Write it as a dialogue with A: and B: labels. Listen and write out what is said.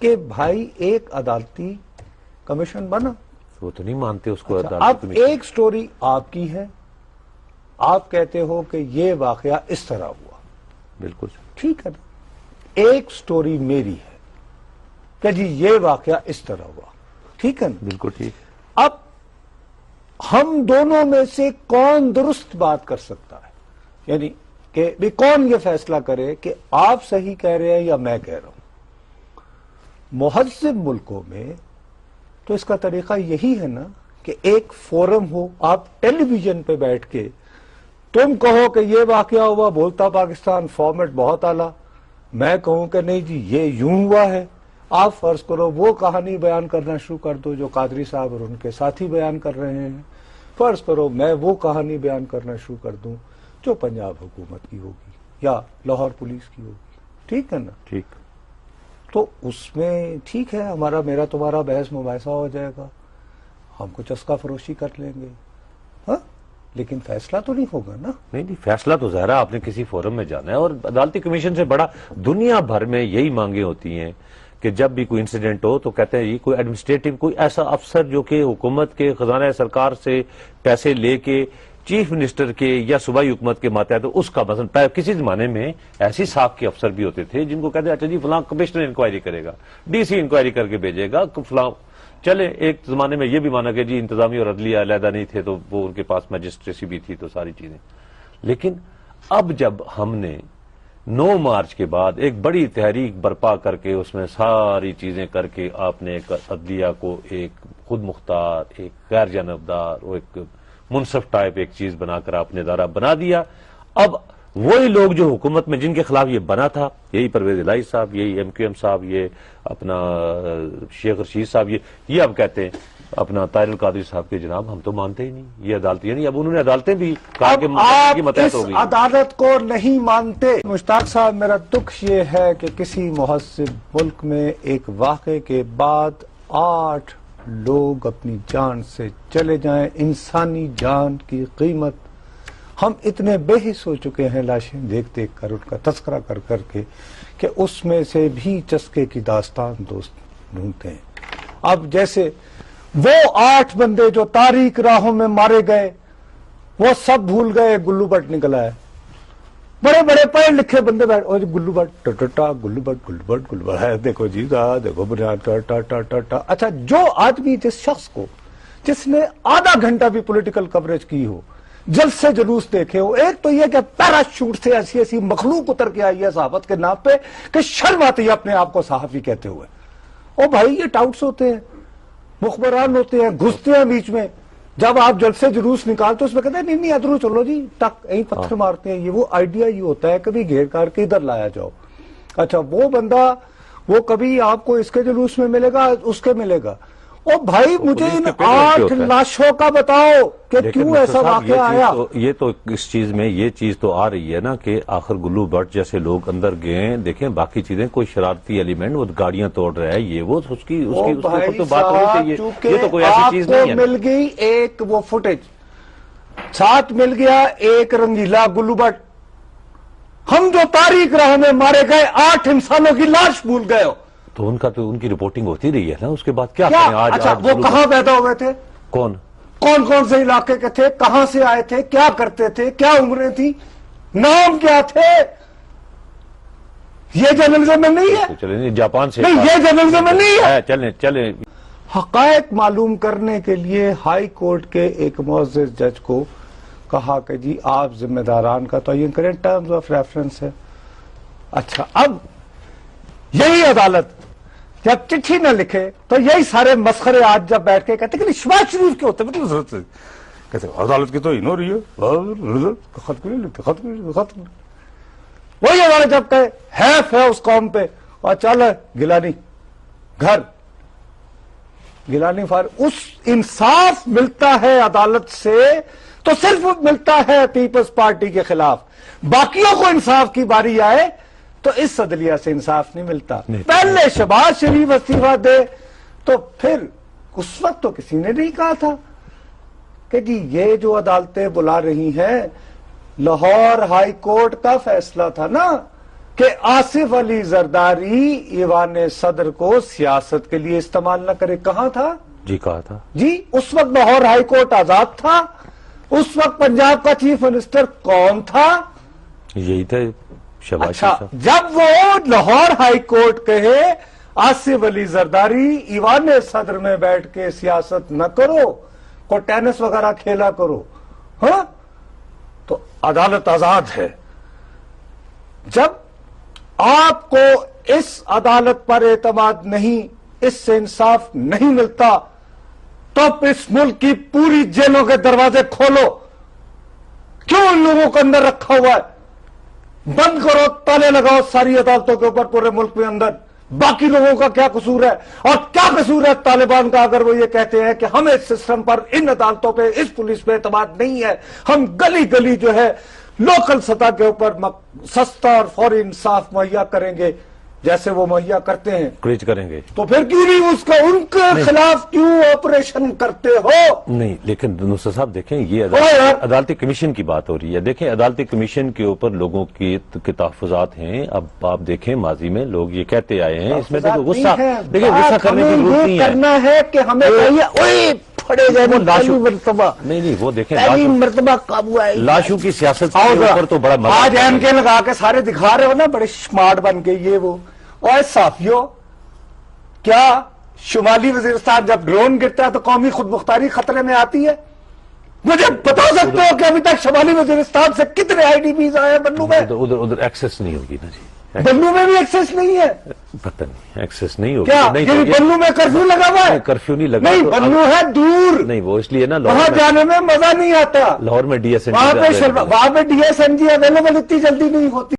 A: کہ بھائی ایک عدالتی کمیشن بنا.
B: وہ تو نہیں مانتے اس کو.
A: اب ایک سٹوری آپ کی ہے, آپ کہتے ہو کہ یہ واقعہ اس طرح ہوا,
B: بالکل
A: ٹھیک ہے نا. ایک سٹوری میری ہے کہ جی یہ واقعہ اس طرح ہوا, ٹھیک ہے نا,
B: بالکل ٹھیک.
A: اب ہم دونوں میں سے کون درست بات کر سکتا ہے, یعنی کہ بھی کون یہ فیصلہ کرے کہ آپ صحیح کہہ رہے ہیں یا میں کہہ رہا ہوں. مہذب ملکوں میں تو اس کا طریقہ یہی ہے نا کہ ایک فورم ہو, آپ ٹیلی ویژن پہ بیٹھ کے تم کہو کہ یہ واقعہ ہوا, بولتا پاکستان فارمیٹ بہت اعلیٰ, میں کہوں کہ نہیں جی یہ یوں ہوا ہے. آپ فرض کرو وہ کہانی بیان کرنا شروع کر دو جو قادری صاحب اور ان کے ساتھی بیان کر رہے ہیں. فرض کرو میں وہ کہانی بیان کرنا شروع کر دوں جو پنجاب حکومت کی ہوگی یا لاہور پولیس کی ہوگی, ٹھیک ہے نا.
B: ٹھیک.
A: تو اس میں ٹھیک ہے میرا تمہارا بحث مباحثہ ہو جائے گا, ہم کو چسکا فروشی کر لیں گے, ہاں, لیکن فیصلہ تو نہیں ہوگا نا.
B: نہیں فیصلہ تو ظاہر ہے آپ نے کسی فورم میں جانا ہے, اور عدالتی کمیشن سے بڑا دنیا بھر میں یہی مانگیں ہوتی ہیں کہ جب بھی کوئی انسیڈنٹ ہو تو کہتے ہیں یہ کوئی ایڈمنسٹریٹو کوئی ایسا افسر جو کہ حکومت کے خزانہ سرکار سے پیسے لے کے چیف منسٹر کے یا صوبائی حکومت کے ماتحت اس کا مثلا کسی زمانے میں ایسی ساکھ کے افسر بھی ہوتے تھے جن کو کہتے ہیں اچھا جی فلاں کمشنر انکوائری کرے گا, ڈی سی انکوائری کر کے بھیجے گا فلاں. چلے ایک زمانے میں یہ بھی مانا کہ جی انتظامی اور عدلیہ علیحدہ نہیں تھے تو وہ ان کے پاس مجسٹریسی بھی تھی تو ساری چیزیں. لیکن اب جب ہم نے 9 مارچ کے بعد ایک بڑی تحریک برپا کر کے اس میں ساری چیزیں کر کے آپ نے ایک عدلیہ کو ایک خود مختار, ایک غیر جانبدار اور ایک منصف ٹائپ ایک چیز بنا کر آپ نے ادارہ بنا دیا. اب وہی لوگ جو حکومت میں جن کے خلاف یہ بنا تھا, یہی پرویز الہی صاحب, یہی ایم کیو ایم صاحب, یہ اپنا شیخ رشید صاحب, یہ اب کہتے ہیں اپنا طاہر القادری صاحب کے جناب ہم تو مانتے ہی نہیں یہ عدالت, یعنی اب انہوں نے عدالتیں بھی کہا کہ متحد ہو گئی.
A: عدالت کو نہیں مانتے. مشتاق صاحب میرا دکھ یہ ہے کہ کسی مہذب ملک میں ایک واقعے کے بعد 8 لوگ اپنی جان سے چلے جائیں. انسانی جان کی قیمت ہم اتنے بے حس ہو چکے ہیں لاشیں دیکھ دیکھ کر, ان کا تذکرہ کر کر کے, کہ اس میں سے بھی چسکے کی داستان دوست ڈھونڈتے ہیں. اب جیسے وہ 8 بندے جو تاریک راہوں میں مارے گئے وہ سب بھول گئے, گلو بٹ نکلا ہے. بڑے بڑے پڑھے لکھے بندے بیٹھ, اور گلو بٹ ٹا گلو بٹ ہے, دیکھو جی دیکھو بنیاد ٹا. اچھا جو آدمی جس شخص کو جس نے آدھا گھنٹہ بھی پولیٹیکل کوریج کی ہو, جلد سے جلوس دیکھے ہو, ایک تو یہ کہ پیراشوٹ سے ایسی ایسی مخلوق اتر کے آئی ہے صحافت کے نام پہ کہ شرم آتی ہے اپنے آپ کو صحافی کہتے ہوئے. او بھائی یہ ٹاؤٹس ہوتے ہیں, مخبران ہوتے ہیں, گھستے ہیں بیچ میں. جب آپ جلد سے جلوس نکالتے اس میں کہتے ہیں نہیں ادھر چلو جی, ٹک یہیں پتھر مارتے ہیں. یہ وہ آئیڈیا یہ ہوتا ہے کبھی گھیر کر کے ادھر لایا جاؤ. اچھا وہ بندہ وہ کبھی آپ کو اس کے جلوس میں ملے گا, اس کے ملے گا. او بھائی مجھے ان 8 لاشوں کا بتاؤ کہ کیوں ایسا واقعہ آیا.
B: یہ تو اس چیز میں یہ چیز تو آ رہی ہے نا کہ آخر گلو بٹ جیسے لوگ اندر گئے, دیکھیں باقی چیزیں کوئی شرارتی ایلیمنٹ وہ گاڑیاں توڑ رہا ہے, یہ وہ اس کی اوپر تو بات ہونی چاہیے. یہ تو کوئی ایسی چیز نہیں ہے.
A: مل گئی ایک وہ فوٹیج, ساتھ مل گیا ایک رنگیلا گلو بٹ. ہم جو تاریک راہ میں مارے گئے 8 انسانوں کی لاش بھول گئے ہو.
B: تو ان کی رپورٹنگ ہوتی رہی ہے نا, اس کے بعد کیا کریں آج.
A: اچھا وہ کہاں پیدا ہوئے تھے,
B: کون
A: سے علاقے کے تھے, کہاں سے آئے تھے, کیا کرتے تھے, کیا عمریں تھی, نام کیا تھے, یہ جرنلزم میں نہیں ہے.
B: چلیں جاپان سے
A: نہیں, یہ جرنلزم میں نہیں ہے.
B: چلیں
A: حقائق معلوم کرنے کے لیے ہائی کورٹ کے ایک معزز جج کو کہا کہ جی آپ ذمہ داران کا تعین کریں, ٹرمز آف ریفرنس ہے. اچھا اب یہی عدالت جب چٹھی نہ لکھے تو یہی سارے مسخرے آج جب بیٹھ کے کہتے کہ شہباز شریف کے ہوتے ہیں, کہتے عدالت کی تو ہو رہی ہے, خط وہی عدالت جب کہے حیف ہے اس قوم پہ, اور چل گیلانی گھر, گیلانی فار. اس انصاف ملتا ہے عدالت سے تو صرف ملتا ہے پیپلز پارٹی کے خلاف. باقیوں کو انصاف کی باری آئے تو اس عدلیہ سے انصاف نہیں ملتا. پہلے شہباز شریف استعفیٰ دے تو پھر اس وقت تو کسی نے نہیں کہا تھا کہ جی یہ جو عدالتیں بلا رہی ہیں, لاہور ہائی کورٹ کا فیصلہ تھا نا کہ آصف علی زرداری ایوان صدر کو سیاست کے لیے استعمال نہ کرے. کہاں تھا
B: جی؟ کہا تھا
A: جی. اس وقت لاہور ہائی کورٹ آزاد تھا. اس وقت پنجاب کا چیف منسٹر کون تھا؟
B: یہی تھے شہباز
A: اچھا،
B: شریف صاحب.
A: جب وہ لاہور ہائی کورٹ کہے آصف علی زرداری ایوان صدر میں بیٹھ کے سیاست نہ کرو، کو ٹینس وغیرہ کھیلا کرو، ہاں، تو عدالت آزاد ہے. جب آپ کو اس عدالت پر اعتماد نہیں، اس سے انصاف نہیں ملتا، تو اس ملک کی پوری جیلوں کے دروازے کھولو. کیوں ان لوگوں کو اندر رکھا ہوا ہے؟ بند کرو، تالے لگاؤ ساری عدالتوں کے اوپر پورے ملک میں اندر. باقی لوگوں کا کیا قصور ہے؟ اور کیا قصور ہے طالبان کا اگر وہ یہ کہتے ہیں کہ ہمیں اس سسٹم پر، ان عدالتوں پہ، اس پولیس پہ اعتماد نہیں ہے، ہم گلی گلی جو ہے لوکل سطح کے اوپر سستا اور فوری انصاف مہیا کریں گے جیسے وہ مہیا کرتے ہیں.
B: کریج کریں گے
A: تو پھر کیوں نہیں اس کا ان کے خلاف کیوں آپریشن کرتے ہو؟
B: نہیں، لیکن نصرت صاحب دیکھیں، یہ
A: یار.
B: عدالتی کمیشن کی بات ہو رہی ہے. دیکھیں عدالتی کمیشن کے اوپر لوگوں کے تحفظات ہیں. اب آپ دیکھیں ماضی میں لوگ یہ کہتے آئے ہیں، اس میں دیکھیں غصہ کرنے کی ضرورت نہیں ہے.
A: کرنا ہے کہ ہمیں مرتبہ
B: نہیں، وہ دیکھیں
A: پہلی مرتبہ قابو آئے.
B: لاشوں کی سیاست کے اوپر تو بڑا مزہ
A: آج ایم کے لگا کے سارے دکھا رہے ہو نا، بڑے سمارٹ بن کے یہ وہ. اور صافیوں، کیا شمالی وزیرستان جب ڈرون گرتا ہے تو قومی خود مختاری خطرے میں آتی ہے؟ مجھے بتا سکتے ہو کہ ابھی تک شمالی وزیرستان سے کتنے آئی ڈی پیز آئے بنو میں؟
B: ادھر ایکسس نہیں ہوگی نا جی.
A: بنو میں بھی ایکسس نہیں ہے.
B: پتہ نہیں ایکسس نہیں ہوگی.
A: کیا بنو میں کرفیو لگا ہوا ہے؟
B: کرفیو نہیں لگا.
A: نہیں، بنو ہے دور.
B: نہیں، وہ اس لیے نا
A: وہاں جانے میں مزہ نہیں آتا.
B: لاہور میں ڈی ایس این
A: وہاں پہ D S N G available اتنی جلدی نہیں ہوتی.